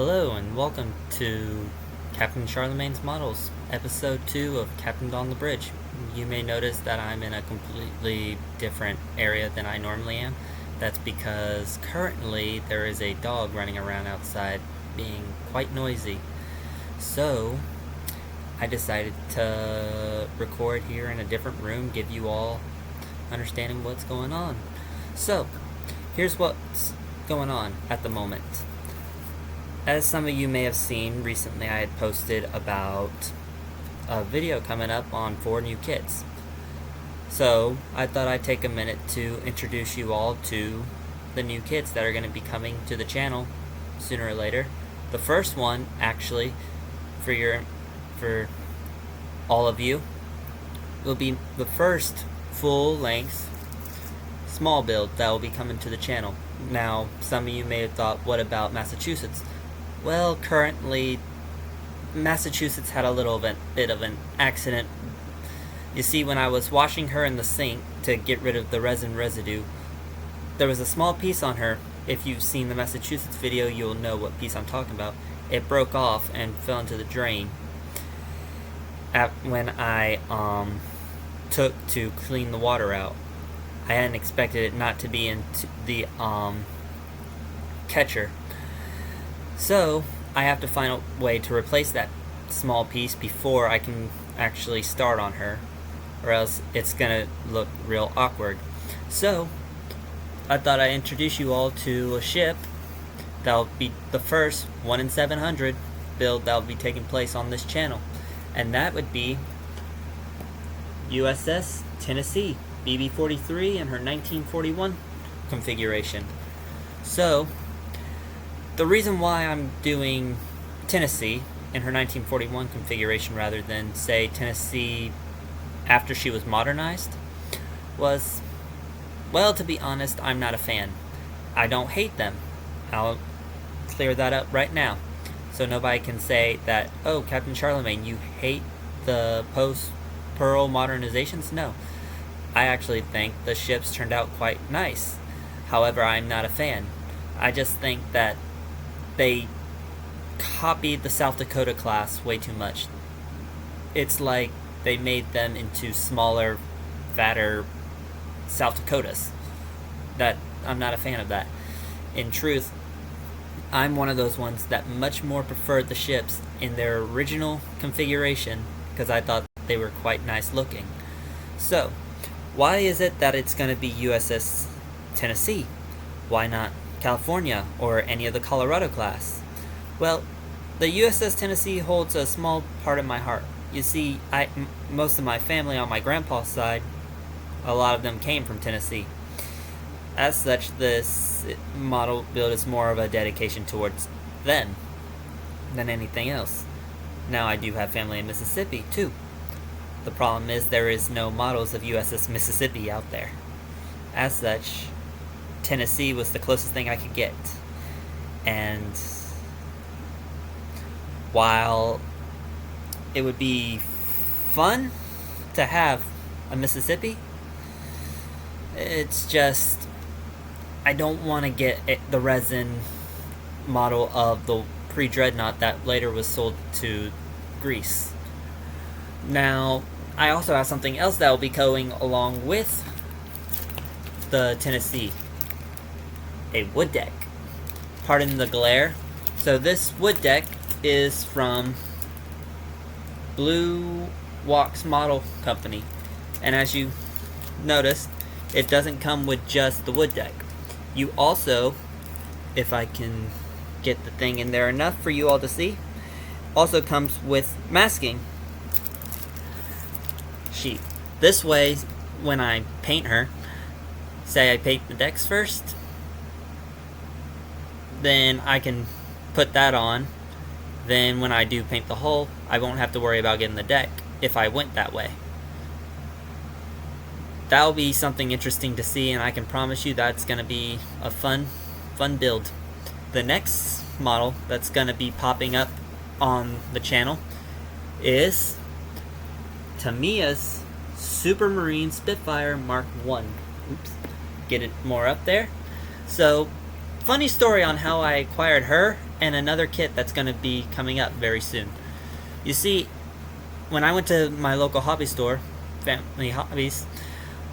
Hello and welcome to Captain Charlemagne's Models, Episode 2 of Captained on the Bridge. You may notice that I'm in a completely different area than I normally am. That's because currently there is a dog running around outside being quite noisy. So, I decided to record here in a different room, give you all understanding what's going on. So, here's what's going on at the moment. As some of you may have seen, recently I had posted about a video coming up on 4 new kits. So, I thought I'd take a minute to introduce you all to the new kits that are going to be coming to the channel sooner or later. The first one, actually, for all of you, will be the first full-length small build that will be coming to the channel. Now, some of you may have thought, what about Massachusetts? Well, currently, Massachusetts had a little bit of an accident. You see, when I was washing her in the sink to get rid of the resin residue, there was a small piece on her. If you've seen the Massachusetts video, you'll know what piece I'm talking about. It broke off and fell into the drain when I took to clean the water out. I hadn't expected it not to be into the catcher. So, I have to find a way to replace that small piece before I can actually start on her, or else it's gonna look real awkward. So, I thought I'd introduce you all to a ship that'll be the first 1 in 700 build that'll be taking place on this channel. And that would be USS Tennessee, BB-43 in her 1941 configuration. So, the reason why I'm doing Tennessee in her 1941 configuration rather than, say, Tennessee after she was modernized was, well, to be honest, I'm not a fan. I don't hate them. I'll clear that up right now. So nobody can say that, oh, Captain Charlemagne, you hate the post-Pearl modernizations? No. I actually think the ships turned out quite nice. However, I'm not a fan. I just think that they copied the South Dakota class way too much. It's like they made them into smaller, fatter South Dakotas. That I'm not a fan of that. In truth, I'm one of those ones that much more preferred the ships in their original configuration because I thought they were quite nice looking. So, why is it that it's going to be USS Tennessee? Why not California or any of the Colorado class? Well, the USS Tennessee holds a small part of my heart. You see, most of my family on my grandpa's side, a lot of them came from Tennessee. As such, this model build is more of a dedication towards them than anything else. Now, I do have family in Mississippi, too. The problem is there is no models of USS Mississippi out there. As such, Tennessee was the closest thing I could get. And while it would be fun to have a Mississippi, it's just, I don't want to get the resin model of the pre-Dreadnought that later was sold to Greece. Now, I also have something else that will be going along with the Tennessee. A wood deck. Pardon the glare. So this wood deck is from Blue Wax Model Company. And as you noticed, it doesn't come with just the wood deck. You also, if I can get the thing in there enough for you all to see, also comes with masking sheet. This way, when I paint her, say I paint the decks first, then I can put that on. Then when I do paint the hull, I won't have to worry about getting the deck if I went that way. That'll be something interesting to see, and I can promise you that's going to be a fun build. The next model that's going to be popping up on the channel is Tamiya's Supermarine Spitfire Mark 1. Oops. Get it more up there. So, funny story on how I acquired her and another kit that's going to be coming up very soon. You see, when I went to my local hobby store, Family Hobbies,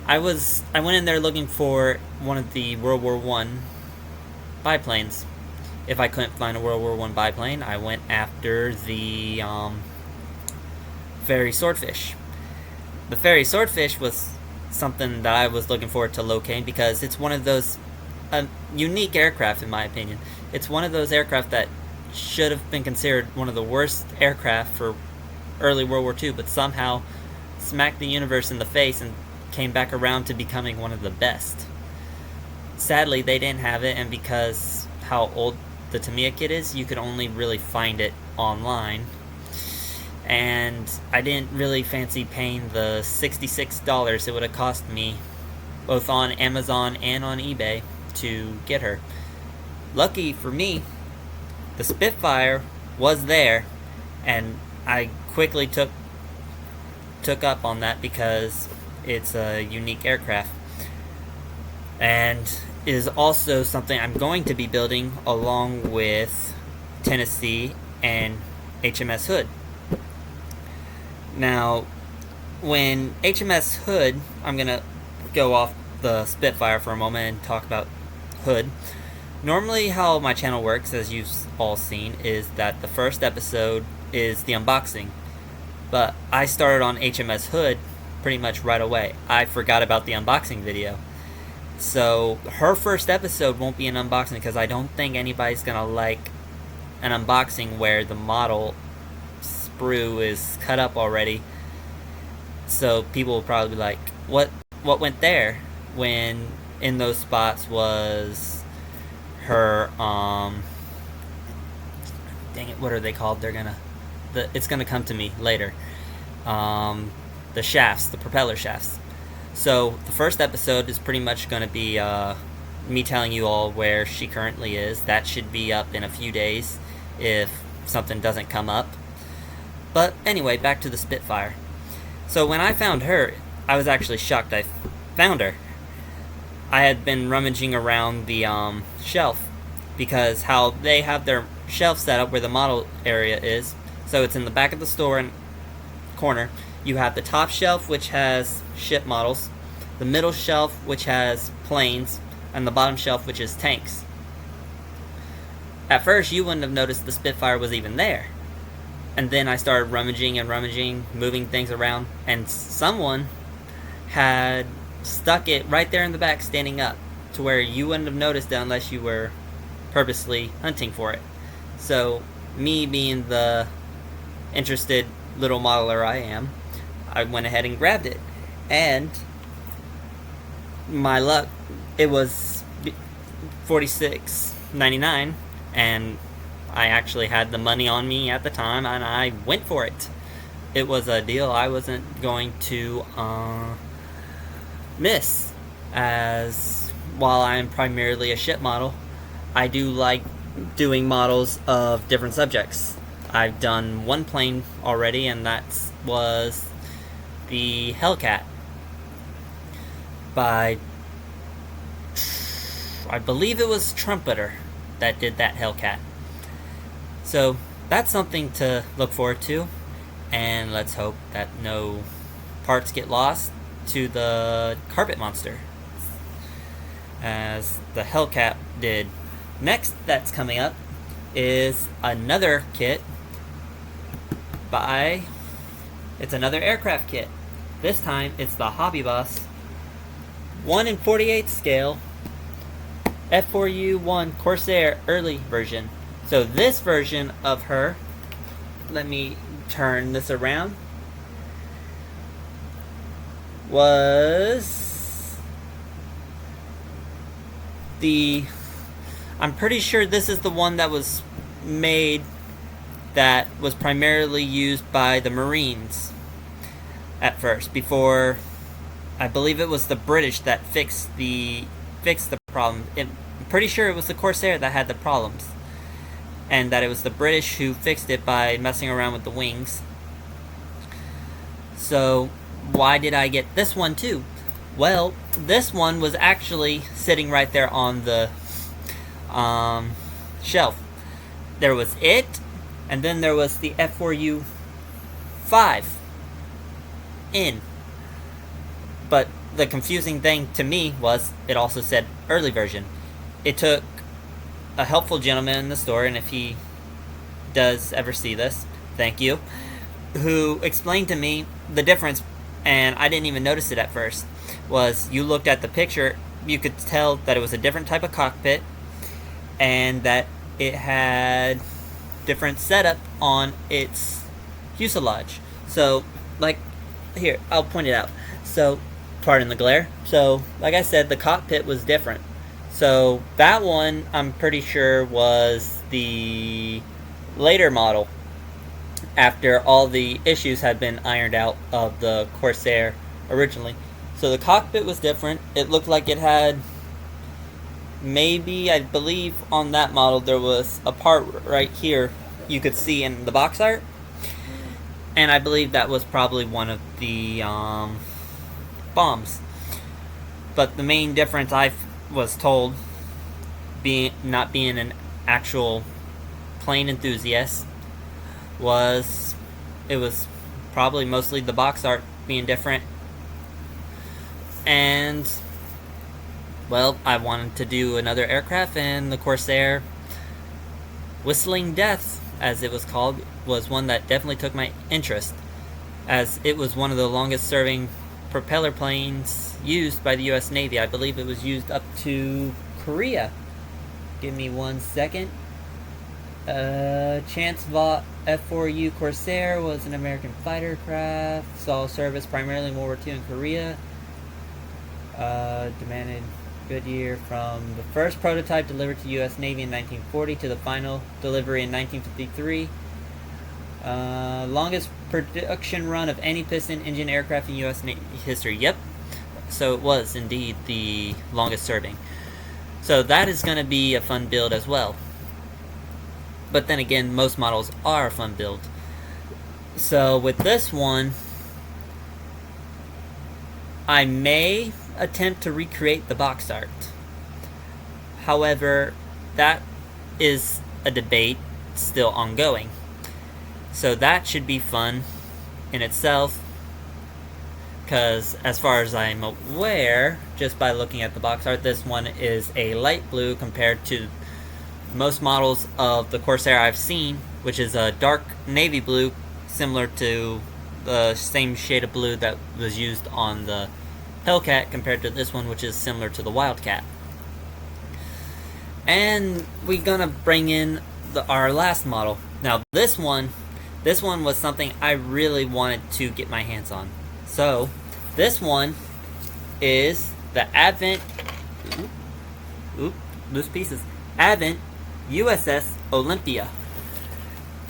I went in there looking for one of the World War One biplanes. If I couldn't find a World War One biplane, I went after the Fairey Swordfish. The Fairey Swordfish was something that I was looking forward to locating because it's one of those unique aircraft, in my opinion. It's one of those aircraft that should have been considered one of the worst aircraft for early World War II, but somehow smacked the universe in the face and came back around to becoming one of the best. Sadly, they didn't have it, and because how old the Tamiya kit is, you could only really find it online. And I didn't really fancy paying the $66 it would have cost me, both on Amazon and on eBay, to get her. Lucky for me, the Spitfire was there, and I quickly took up on that because it's a unique aircraft. And is also something I'm going to be building along with Tennessee and HMS Hood. Now, when HMS Hood, I'm going to go off the Spitfire for a moment and talk about Hood. Normally how my channel works, as you've all seen, is that the first episode is the unboxing. But I started on HMS Hood pretty much right away. I forgot about the unboxing video. So her first episode won't be an unboxing because I don't think anybody's going to like an unboxing where the model sprue is cut up already. So people will probably be like, what went there? When in those spots was her dang it, what are they called? It's gonna come to me later. The shafts, the propeller shafts. So the first episode is pretty much gonna be me telling you all where she currently is. That should be up in a few days if something doesn't come up. But anyway, back to the Spitfire. So when I found her, I was actually shocked I found her. I had been rummaging around the shelf, because how they have their shelf set up where the model area is. So it's in the back of the store and corner. You have the top shelf, which has ship models, the middle shelf, which has planes, and the bottom shelf, which is tanks. At first, you wouldn't have noticed the Spitfire was even there. And then I started rummaging and rummaging, moving things around, and someone had stuck it right there in the back standing up, to where you wouldn't have noticed it unless you were purposely hunting for it. So, me being the interested little modeler I am, I went ahead and grabbed it. And my luck, it was $46.99, and I actually had the money on me at the time, and I went for it. It was a deal I wasn't going to miss, as while I'm primarily a ship model, I do like doing models of different subjects. I've done one plane already, and that was the Hellcat by, I believe it was Trumpeter that did that Hellcat. So that's something to look forward to, and let's hope that no parts get lost to the Carpet Monster, as the Hellcat did. Next that's coming up is another kit by, it's another aircraft kit. This time it's the Hobby Boss 1 in 48 scale F4U-1 Corsair early version. So this version of her, let me turn this around, was I'm pretty sure this is the one that was made, that was primarily used by the Marines at first, before, I believe it was the British that fixed the problem. I'm pretty sure it was the Corsair that had the problems, and that it was the British who fixed it by messing around with the wings. So why did I get this one too? Well, this one was actually sitting right there on the shelf. there was it, and then there was the F4U 5 in. But the confusing thing to me was it also said early version. It took a helpful gentleman in the store, and if he does ever see this, thank you, who explained to me the difference, and I didn't even notice it at first, was you looked at the picture, you could tell that it was a different type of cockpit, and that it had different setup on its fuselage. So, like, here, I'll point it out. So, pardon the glare. So, like I said, the cockpit was different. So, that one, I'm pretty sure, was the later model, after all the issues had been ironed out of the Corsair originally. So, the cockpit was different. It looked like it had, maybe, I believe on that model, there was a part right here you could see in the box art. And I believe that was probably one of the bombs. But the main difference I was told, not being an actual plane enthusiast, was it was probably mostly the box art being different. And, well, I wanted to do another aircraft, and the Corsair Whistling Death, as it was called, was one that definitely took my interest, as it was one of the longest serving propeller planes used by the US Navy. I believe it was used up to Korea. Give me 1 second. Chance Vought F4U Corsair was an American fighter craft, saw service primarily in World War II in Korea. Demanded Goodyear from the first prototype delivered to U.S. Navy in 1940 to the final delivery in 1953. Longest production run of any piston engine aircraft in U.S. Navy history. Yep. So it was indeed the longest serving. So that is going to be a fun build as well. But then again, most models are a fun build. So with this one, I may attempt to recreate the box art. However, that is a debate still ongoing. So that should be fun in itself, because as far as I'm aware, just by looking at the box art, this one is a light blue compared to most models of the Corsair I've seen, which is a dark navy blue, similar to the same shade of blue that was used on the Hellcat, compared to this one, which is similar to the Wildcat. And we're gonna bring in our last model. Now this one was something I really wanted to get my hands on. So this one is the Advent loose pieces. Advent USS Olympia.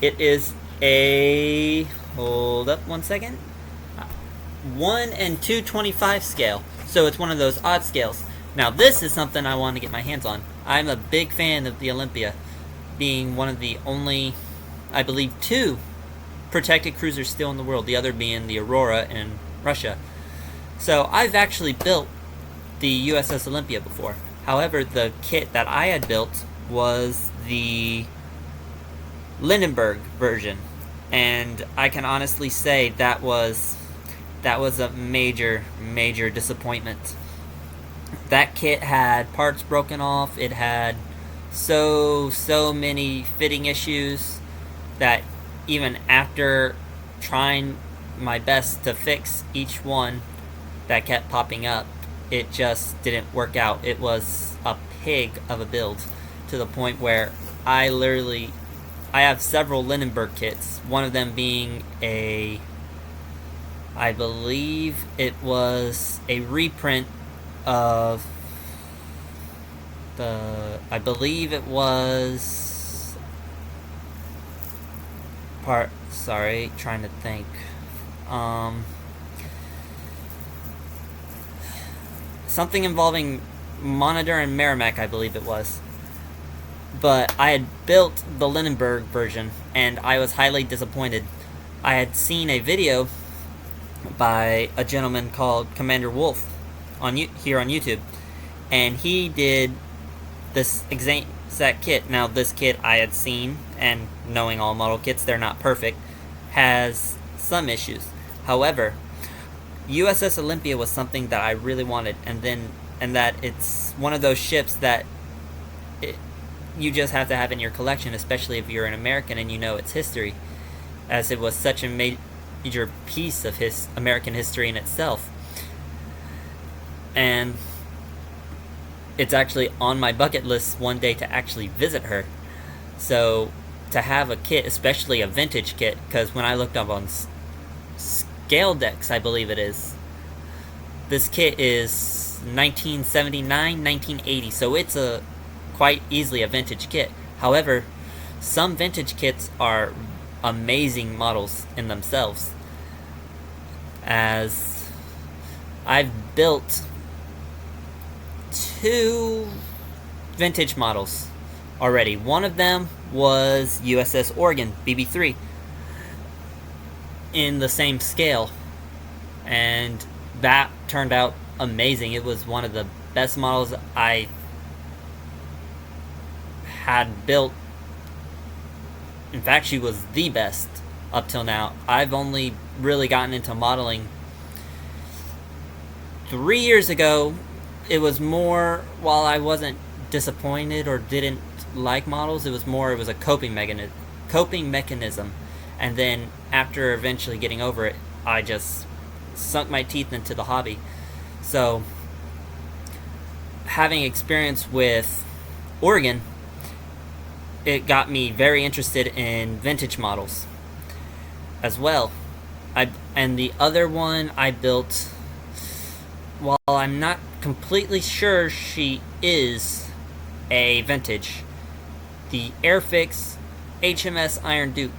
It is a, hold up 1 second, 1 and 2/25 scale. So it's one of those odd scales. Now this is something I want to get my hands on. I'm a big fan of the Olympia, being one of the only, I believe, 2 protected cruisers still in the world, the other being the Aurora in Russia. So I've actually built the USS Olympia before. However, the kit that I had built was the Lindenberg version, and I can honestly say that was a major disappointment. That kit had parts broken off. It had so many fitting issues that even after trying my best to fix each one that kept popping up, it just didn't work out. It was a pig of a build, to the point where I have several Lindenberg kits, one of them being I believe it was a reprint of trying to think. Something involving Monitor and Merrimack, I believe it was. But I had built the Lindenberg version, and I was highly disappointed. I had seen a video by a gentleman called Commander Wolf here on YouTube, and he did this set kit. Now, this kit I had seen, and knowing all model kits, they're not perfect, has some issues. However, USS Olympia was something that I really wanted, and that it's one of those ships that you just have to have in your collection, especially if you're an American and you know its history, as it was such a major piece of American history in itself. And it's actually on my bucket list one day to actually visit her. So to have a kit, especially a vintage kit, because when I looked up on Scaledex, I believe it is, this kit is 1979, 1980, so it's quite easily a vintage kit. However, some vintage kits are amazing models in themselves, as I've built 2 vintage models already. One of them was USS Oregon BB3 in the same scale, and that turned out amazing. It was one of the best models I had built. In fact, she was the best up till now. I've only really gotten into modeling 3 years ago. It was more, while I wasn't disappointed or didn't like models, it was a coping mechanism. And then after eventually getting over it, I just sunk my teeth into the hobby. So having experience with Oregon, it got me very interested in vintage models as well. And the other one I built, while I'm not completely sure she is a vintage, the Airfix HMS Iron Duke,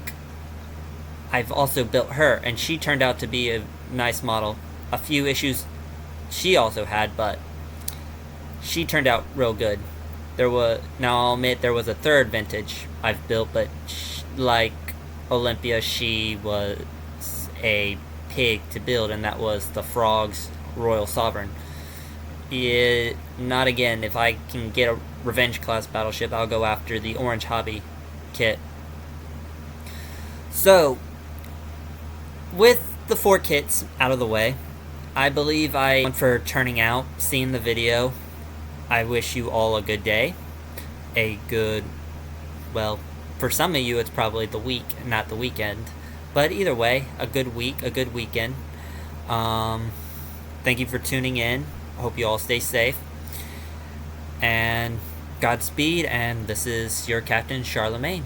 I've also built her, and she turned out to be a nice model. A few issues she also had, but she turned out real good. Now I'll admit there was a third vintage I've built, but like Olympia, she was a pig to build, and that was the Frogs Royal Sovereign. Not again. If I can get a Revenge class battleship, I'll go after the Orange Hobby kit. So, with the 4 kits out of the way, I believe for turning out, seeing the video. I wish you all a good day. Well, for some of you it's probably the week, not the weekend. But either way, a good week, a good weekend. Thank you for tuning in. I hope you all stay safe. And Godspeed, and this is your Captain Charlemagne.